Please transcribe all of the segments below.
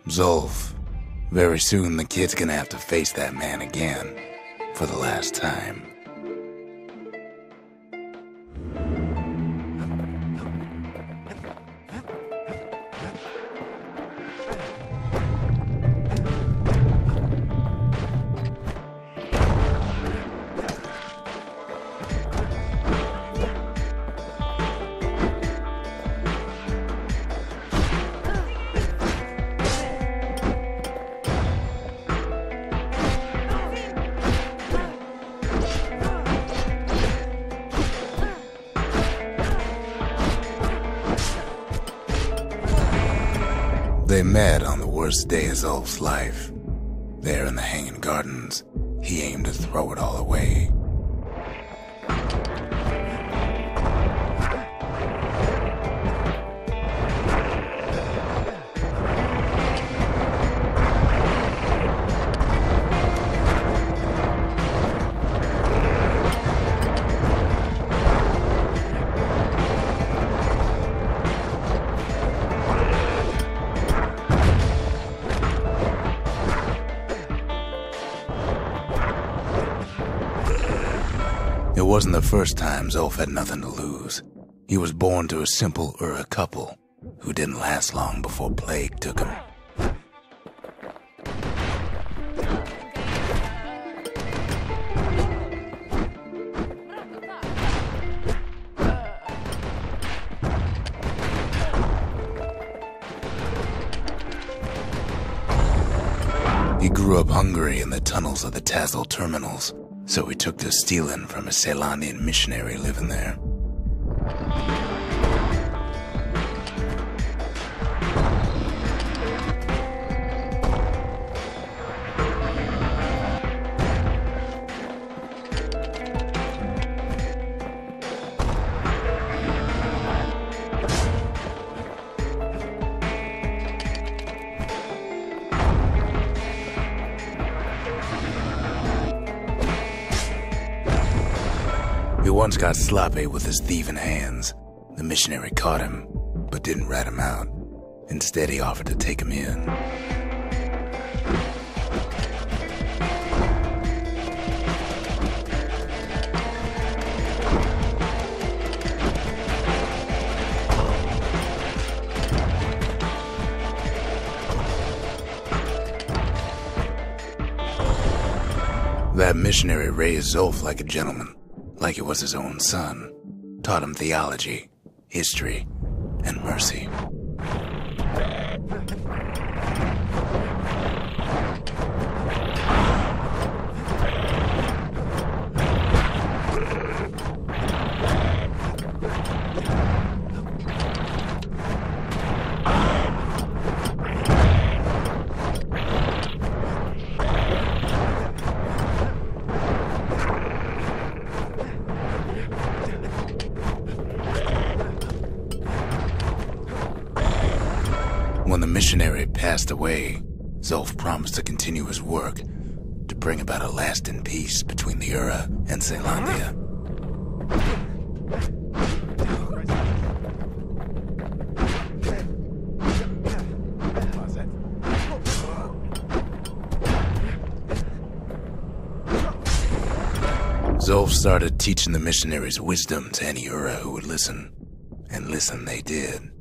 Zulf, very soon the kid's gonna have to face that man again, for the last time. They met on the worst day of Zulf's life. There in the Hanging Gardens, he aimed to throw it all away. It wasn't the first time Zulf had nothing to lose. He was born to a simple Ura couple who didn't last long before plague took him. He grew up hungry in the tunnels of the Tazzle terminals, so he took to stealing from a Ceylonian missionary living there. He once got sloppy with his thieving hands. The missionary caught him, but didn't rat him out. Instead, he offered to take him in. That missionary raised Zulf like a gentleman, like he was his own son, taught him theology, history, and mercy. When the missionary passed away, Zulf promised to continue his work to bring about a lasting peace between the Ura and Ceylandia. Zulf started teaching the missionaries wisdom to any Ura who would listen, and listen they did.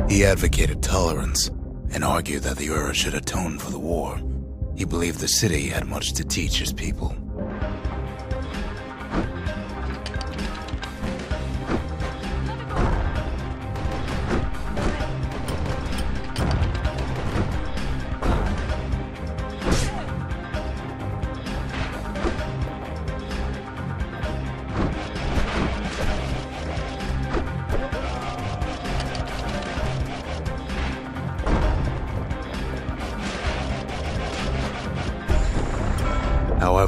He advocated tolerance and argued that the Ura should atone for the war. He believed the city had much to teach his people.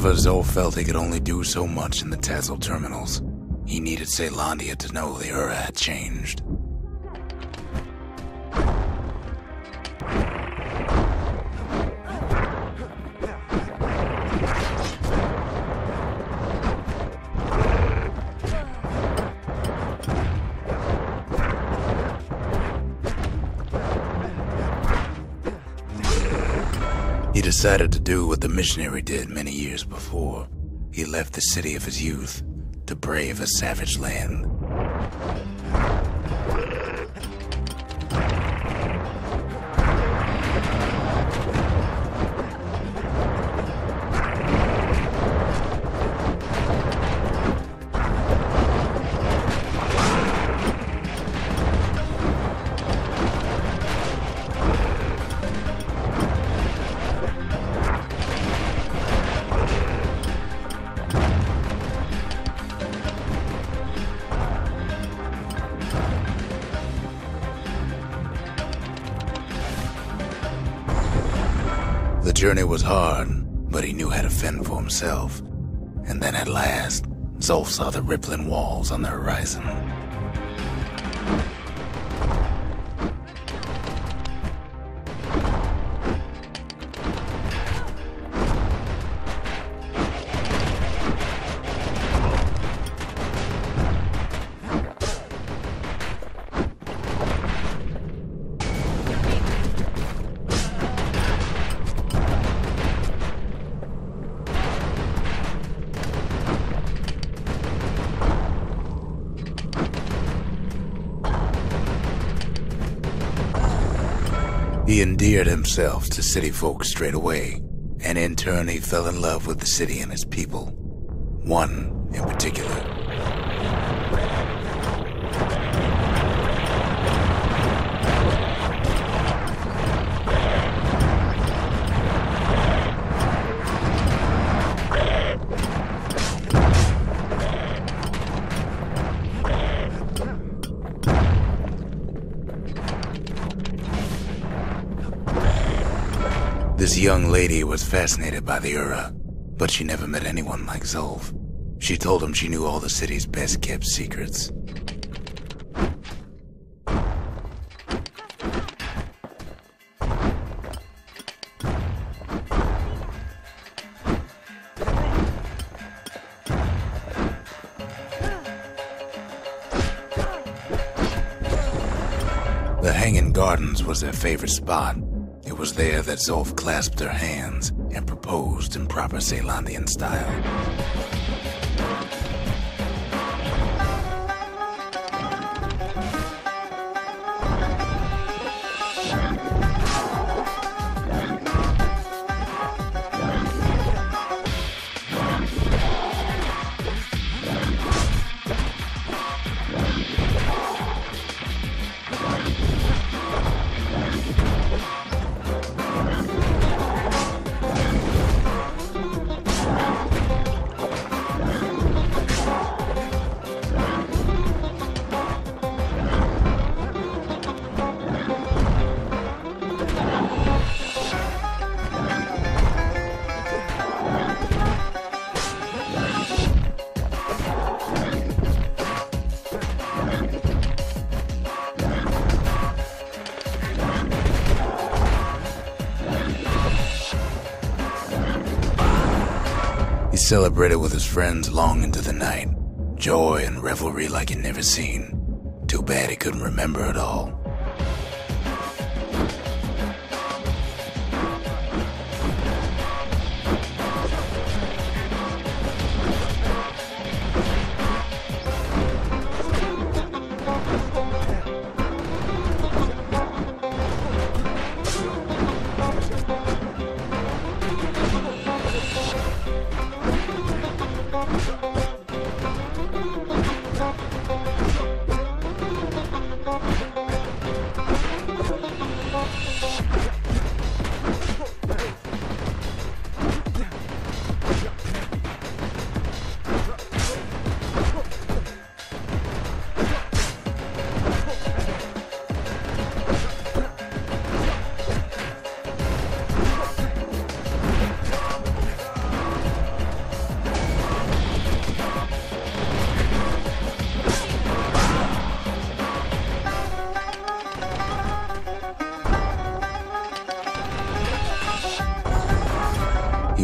However, Zolf felt he could only do so much in the Tassel terminals. He needed Caelondia to know the Ura had changed. He decided to do what the missionary did many years before. He left the city of his youth to brave a savage land. The journey was hard, but he knew how to fend for himself. And then at last, Zolf saw the rippling walls on the horizon. He endeared himself to city folk straight away, and in turn he fell in love with the city and its people. One in particular. This young lady was fascinated by the Ura, but she never met anyone like Zolf. She told him she knew all the city's best-kept secrets. The Hanging Gardens was their favorite spot. It was there that Zolf clasped her hands and proposed in proper Caelondian style. Celebrated with his friends long into the night. Joy and revelry like he'd never seen. Too bad he couldn't remember it all.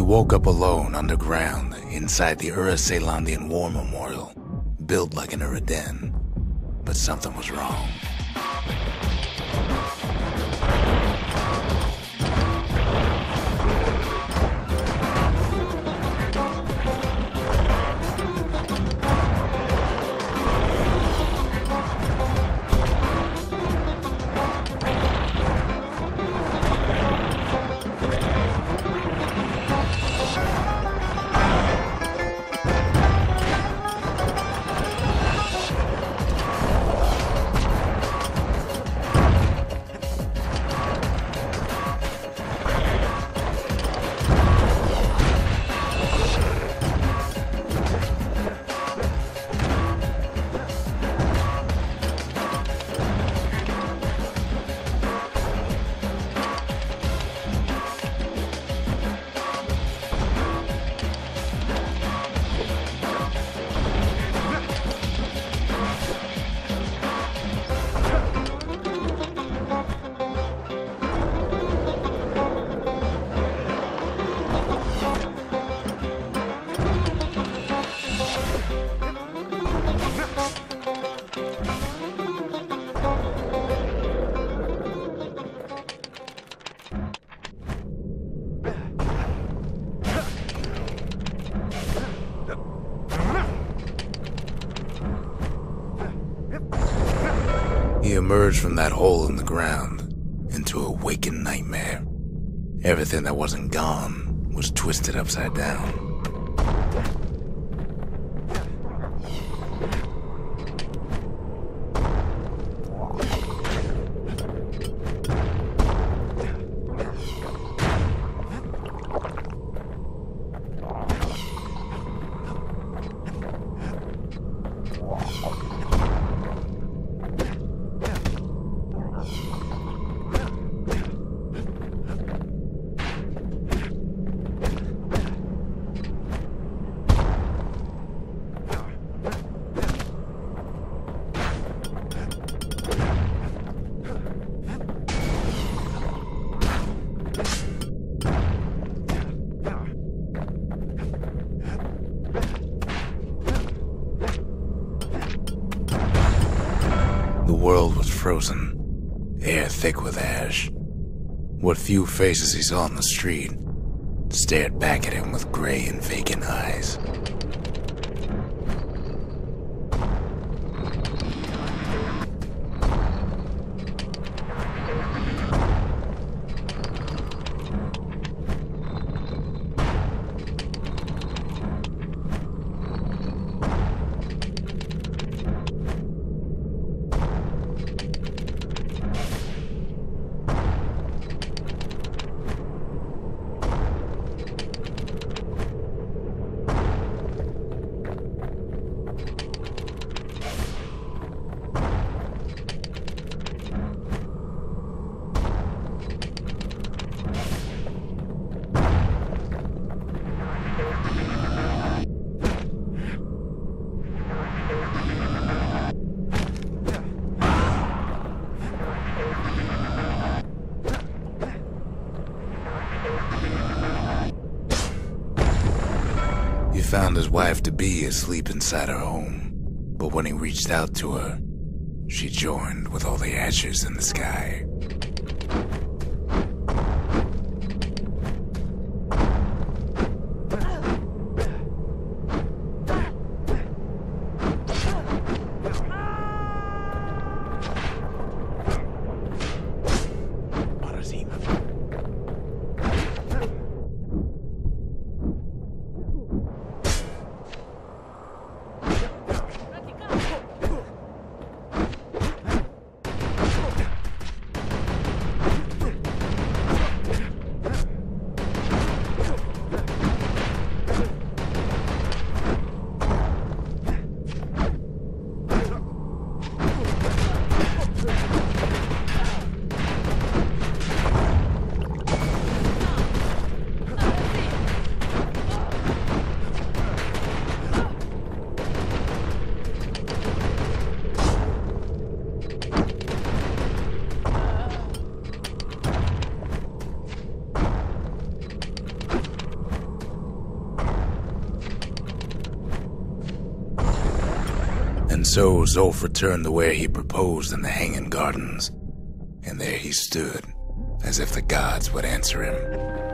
woke up alone underground inside the Ura Celandian War Memorial, built like an Ura den. But something was wrong. He emerged from that hole in the ground into a waking nightmare. Everything that wasn't gone was twisted upside down. The world was frozen, air thick with ash. What few faces he saw on the street stared back at him with gray and vacant eyes. He found his wife-to-be asleep inside her home, but when he reached out to her, she joined with all the ashes in the sky. so Zolf returned to where he proposed in the Hanging Gardens, and there he stood, as if the gods would answer him.